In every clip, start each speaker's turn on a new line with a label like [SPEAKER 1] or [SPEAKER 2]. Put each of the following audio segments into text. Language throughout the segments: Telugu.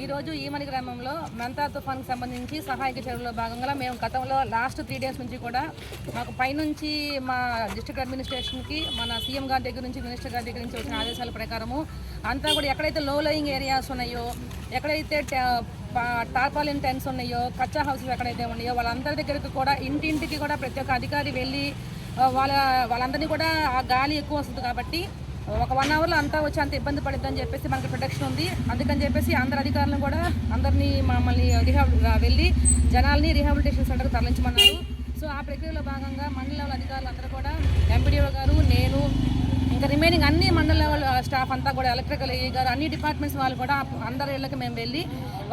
[SPEAKER 1] ఈరోజు ఈమని గ్రామంలో మెంతా తుఫాన్కి సంబంధించి సహాయక చర్యల్లో భాగంగా మేము గతంలో లాస్ట్ 3 days నుంచి కూడా మాకు పైనుంచి మా డిస్ట్రిక్ట్ అడ్మినిస్ట్రేషన్కి మన సీఎం గారి దగ్గర నుంచి మినిస్టర్ గారి దగ్గర నుంచి వచ్చిన ఆదేశాల ప్రకారము అంతా కూడా ఎక్కడైతే లో లయింగ్ ఏరియాస్ ఉన్నాయో, ఎక్కడైతే టార్పాలిన్ టెన్స్ ఉన్నాయో, కచ్చా హౌసెస్ ఎక్కడైతే ఉన్నాయో వాళ్ళందరి దగ్గరికి కూడా ఇంటింటికి కూడా ప్రతి ఒక్క అధికారి వెళ్ళి వాళ్ళందరినీ కూడా ఆ గాలి ఎక్కువ వస్తుంది కాబట్టి ఒక 1 hourలో అంతా వచ్చి అంత ఇబ్బంది పడుతుందని చెప్పేసి మనకి ప్రొటెక్షన్ ఉంది. అందుకని చెప్పేసి అందరు అధికారులను కూడా అందరినీ మమ్మల్ని వెళ్ళి జనాల్ని రీహాబిలిటేషన్ సెంటర్కి తరలించమన్నారు. సో ఆ ప్రక్రియలో భాగంగా మండల లెవెల్ అధికారులు అందరూ కూడా ఎంపీడీఓ గారు, నేను, ఇంకా రిమైనింగ్ అన్ని మండల లెవెల్ స్టాఫ్ అంతా కూడా, ఎలక్ట్రికల్ ఏ గారు, అన్ని డిపార్ట్మెంట్స్ వాళ్ళు కూడా అందరి ఇళ్ళకి మేము వెళ్ళి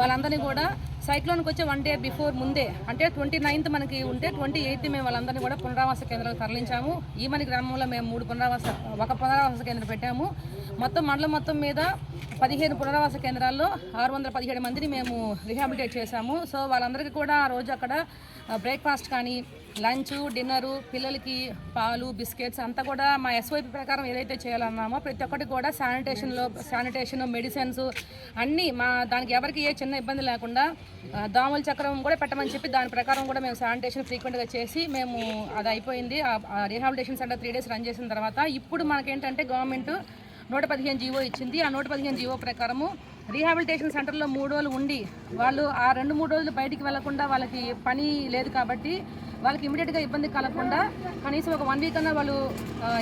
[SPEAKER 1] వాళ్ళందరినీ కూడా సైక్లోన్కి వచ్చే 1 day బిఫోర్ ముందే, అంటే 29th మనకి ఉంటే 28th మేము వాళ్ళందరినీ కూడా పునరావాస కేంద్రాలకు తరలించాము. ఈమని గ్రామంలో మేము ఒక పునరావాస కేంద్రం పెట్టాము. మొత్తం మండలం మొత్తం మీద 15 పునరావాస కేంద్రాల్లో 617 మందిని మేము రీహాబిలిటేట్ చేశాము. సో వాళ్ళందరికీ కూడా ఆ రోజు అక్కడ బ్రేక్ఫాస్ట్ కానీ, లంచ్, డిన్నరు, పిల్లలకి పాలు, బిస్కెట్స్ అంతా కూడా మా ఎస్ఓపి ప్రకారం ఏదైతే చేయాలన్నామో ప్రతి ఒక్కటి కూడా శానిటేషన్, మెడిసిన్స్ అన్నీ దానికి ఎవరికి ఏ చిన్న ఇబ్బంది లేకుండా దోమల చక్రం కూడా పెట్టమని చెప్పి దాని ప్రకారం కూడా మేము శానిటేషన్ ఫ్రీక్వెంట్గా చేసి మేము అది అయిపోయింది. ఆ రీహాబిలిటేషన్ సెంటర్ 3 days రన్ చేసిన తర్వాత ఇప్పుడు మనకేంటంటే గవర్నమెంట్ 115 జీవో ఇచ్చింది. ఆ 115 జీవో ప్రకారము రీహాబిలిటేషన్ సెంటర్లో 3 రోజులు ఉండి వాళ్ళు ఆ 2-3 రోజులు బయటికి వెళ్లకుండా వాళ్ళకి పని లేదు కాబట్టి వాళ్ళకి ఇమీడియట్గా ఇబ్బంది కలగకుండా కనీసం ఒక 1 week అన్నా వాళ్ళు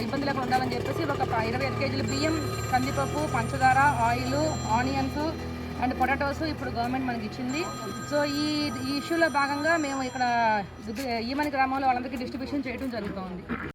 [SPEAKER 1] ఇబ్బంది లేకుండా ఉండాలని చెప్పేసి ఒక 25 kg బియ్యం, కందిపప్పు, పంచదార, ఆయిల్, ఆనియన్స్ అండ్ పొటాటోస్ ఇప్పుడు గవర్నమెంట్ మనకి ఇచ్చింది. సో ఈ ఇష్యూలో భాగంగా మేము ఇక్కడ ఈమని గ్రామంలో వాళ్ళందరికీ డిస్ట్రిబ్యూషన్ చేయడం జరుగుతుంది.